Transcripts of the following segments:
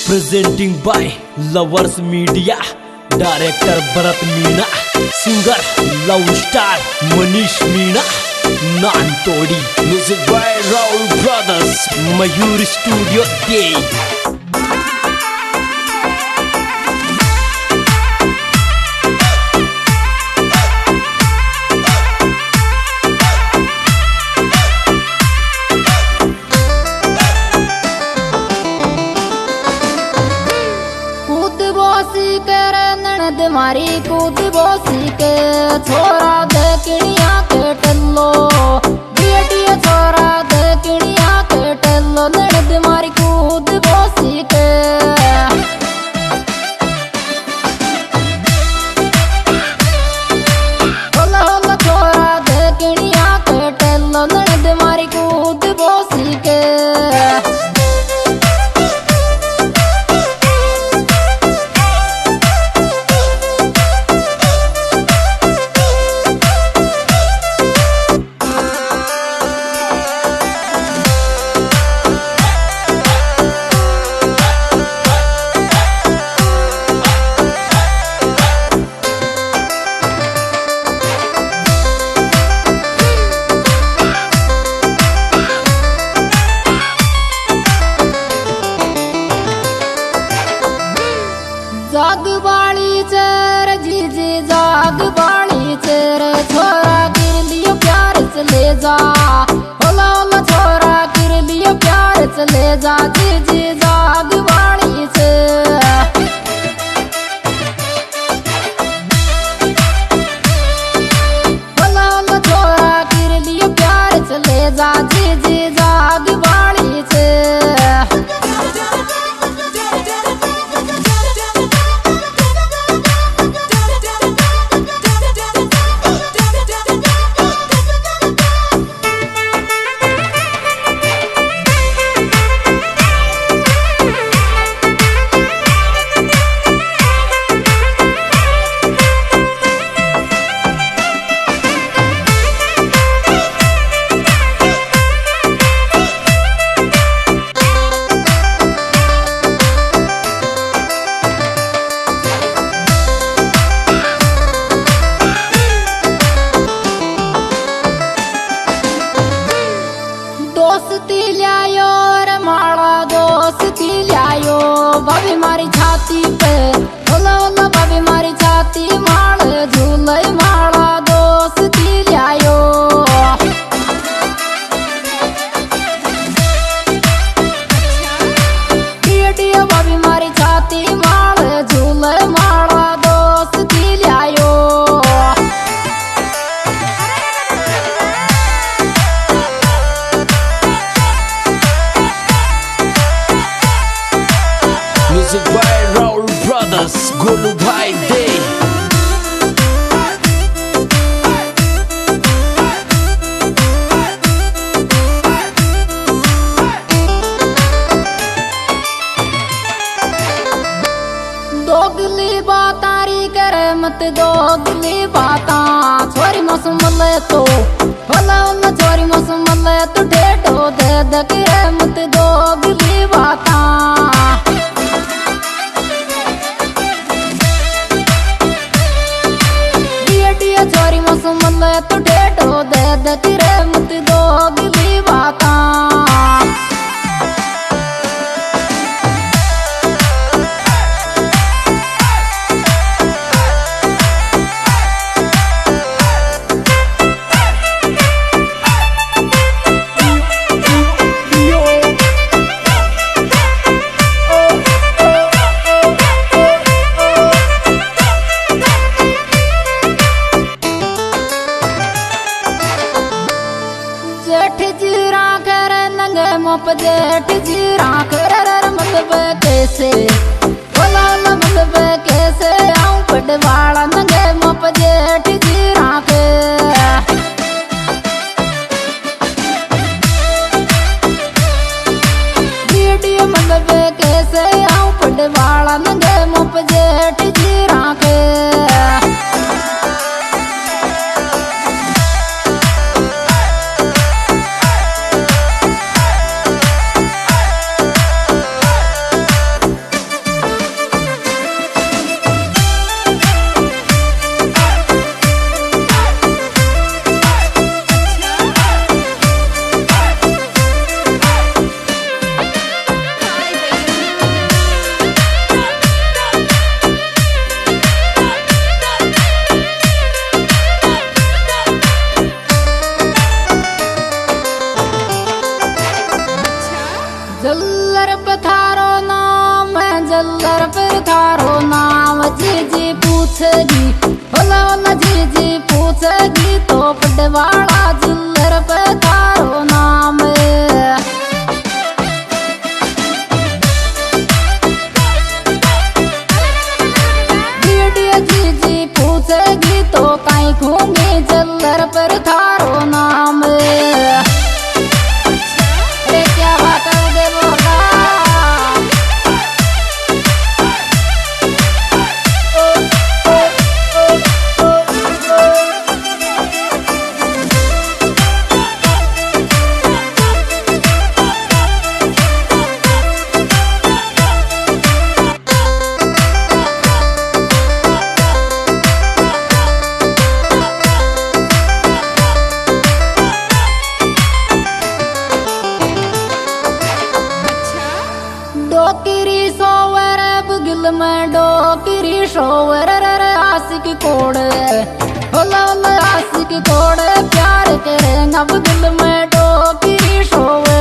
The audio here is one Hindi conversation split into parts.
Presenting by lovers media, director Bharat Meena, singer love star Manish Meena, Nantodi, music by Rahul brothers, Mayur studio दे। मारी कूद बोसी के छोरा दे किड़िया के टल्लो, बेटिया छोरा दे किड़िया के टल्लो, ननद मारी कूद बोसी के। होला होला छोरा दे किड़िया के टल्लो, ननद मारी कूद बोसी के। जाग बाली चेर जीजी जाग बाली चेर, छोरा गिर लियो प्यार चले जा, होला होला छोरा गिर लियो प्यार चले जा, जीजी जाग बाली चेर। होला होला छोरा गिर लियो प्यार चले जा, जीजी जाग बाली चेर। दोस्ती लायो रे माला दोस्ती लायो, भाभी मारी छाती पे, होला होला भाभी मारी छाती माल झूले माला दोस्ती लायो। डिया डिया भाभी मारी छाती माल झूले माला दोस्ती लायो। Music by Rahul brothers, Golu भाई दे। दोगली बातारी करे मत दोगली बाता, छोरी मौसम मले तो होला होला छोरी मौसम मले तो ढेडो दे दे करे मत दोगली बाता। डिया डिया छोरी मौसम मले तो ढेडो दे दे करे मत दोगली बाता। पूछेगी होला होला जीजी पूछेगी तो पटवाड़ा जिल्लर पे थारो नाम जीजी पूछेगी तो काई खूंगी जिल्लर पर थारो नाम अरे क्या बात है देवोगा डोकरी सोवर बुगिल में डोकरी शोवर आशिक कोड़े होला होला आशिक कोड़े प्यार करेंगा बुगिल में डोकरी शोवे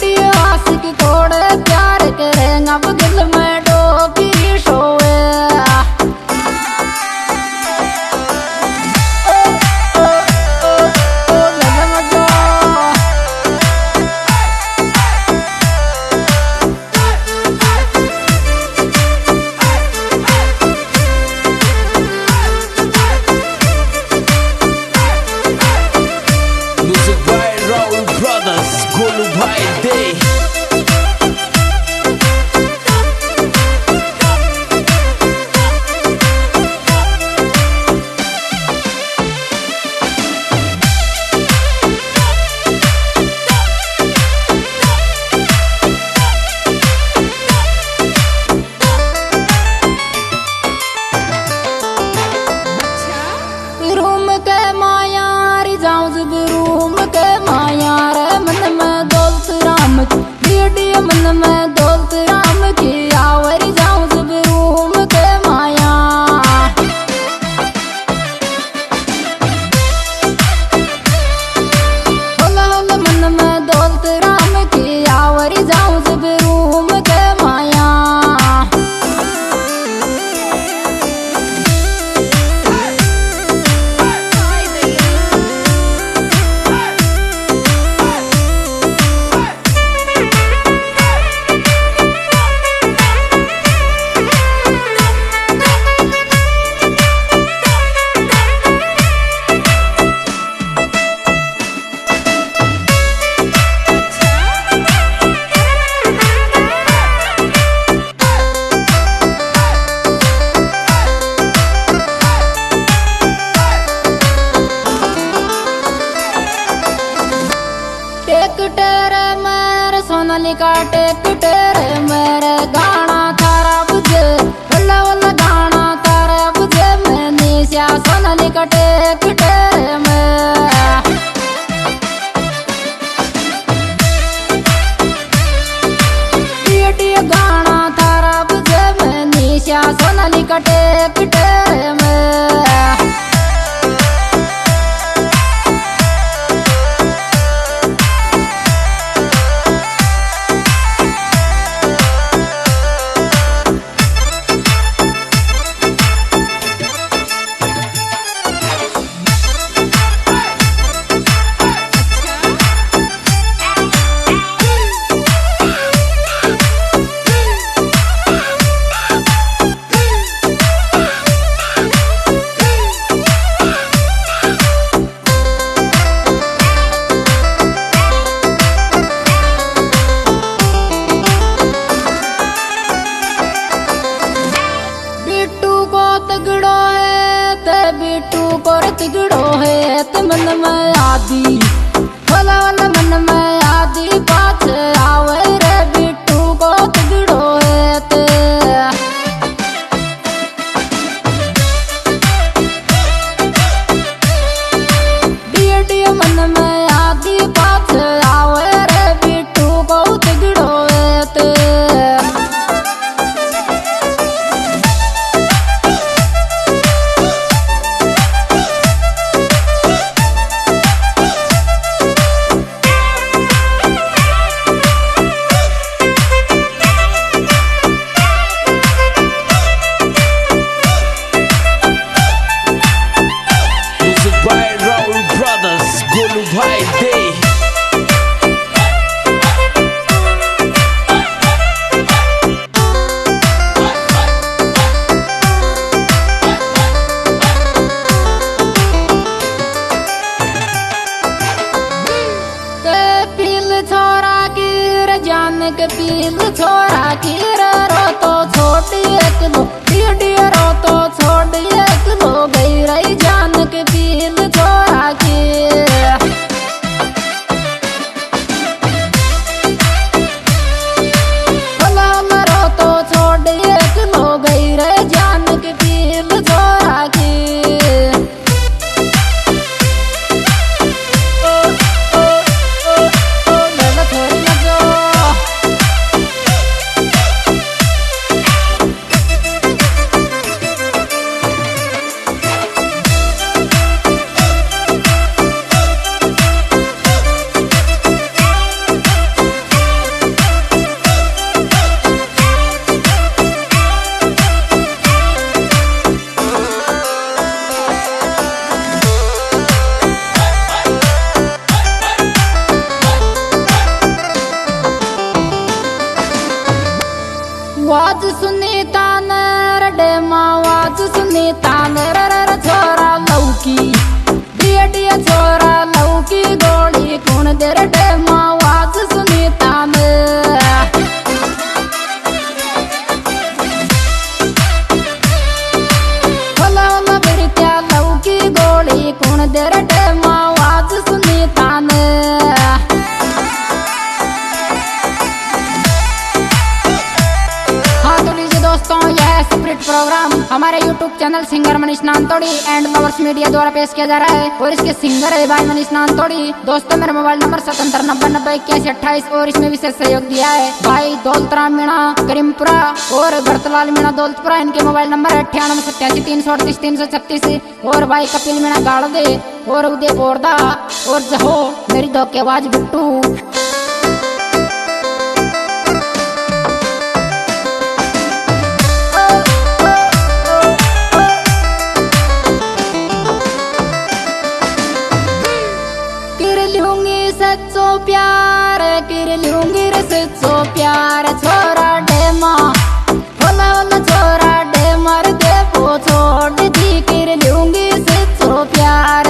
डियो आशिक कोड़े प्यार करेंगा बुगिल में डोकरी शोवे गोलू भाई दे रूम के माया री जाऊं जब रूम के माया रे मन में दौलत राम की मन में दौलत राम की आवरी जाऊं जब रूम के माया होला होला मन में दौलत राम की आवरी जाऊं जब रूम के माया टेरे मेरे सोनालिका टेरे मेरे गाना थारा बुझे वल्ला वल्ला गाना थारा बुझे मैं निशा सोनालिका टेरे डियो गाना थारा बुझे मैं निशा सोनालिका टेरे में Friday. के पील छोरा की रो तो छोटी एक दो पीढ़ी रो तो छोटी एक दो गई रही जान के पील छोरा की रो तो छोटी एक दो गई रही जान के पील छोरा की वाज सुनीता नर डेमा वाज सुनीता नर छोरा लौकी डिया छोरा लौकी गोली कौन देर डेमा वाज सुनीता होला बिरत्या लौकी गोली कौन देर डेमा वाज सुनीता दोस्तों यह सेपरेट प्रोग्राम हमारे YouTube channel singer Manish Nantodi and lovers media द्वारा पेश किया जा रहा है और इसके सिंगर है भाई मनीष नानतोड़ी। दोस्तों मेरा मोबाइल नंबर 7790908128 और इसमें विशेष सहयोग दिया है भाई दौलतराम मीणा करीमपुरा और भरतलाल मीणा दौलतपुरा। इनके मोबाइल नंबर है 9887338336 और भाई कपिल मीणा गाड़दे और उदय बोरदा और जहो मेरी धोखेबाज बिट्टू। सच्चो प्यार कर लूंगी रे सच्चो प्यार छोरा डेमा होला होला छोरा डेमर दे पो छोड़ दी कर लूंगी सच्चो प्यार।